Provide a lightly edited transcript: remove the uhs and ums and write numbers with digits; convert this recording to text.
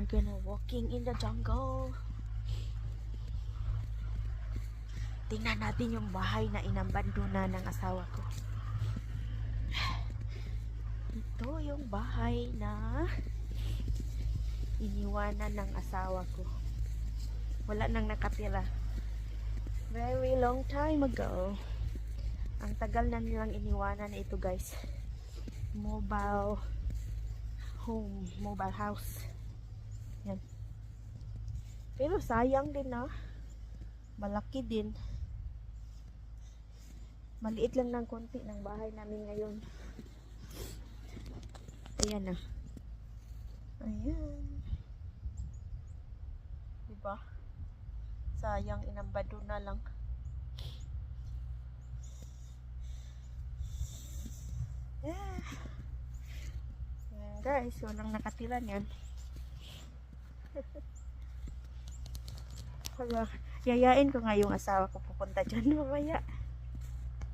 We're gonna walking in the jungle. Tingnan natin yung bahay na inabandona ng asawa ko. Ito yung bahay na iniwanan ng asawa ko. Wala nang nakatira. Very long time ago. Ang tagal na nilang iniwanan na ito, guys. Mobile home, mobile house. Yan. Pero sayang din na. Malaki din. Maliit lang ng konti ng bahay namin ngayon. Ayan na. Ayan. Diba? Sayang, inambado na lang. Yeah. Ayan guys, walang nakatira niyan. Yayain ko nga yung asawa ko pupunta dyan mamaya.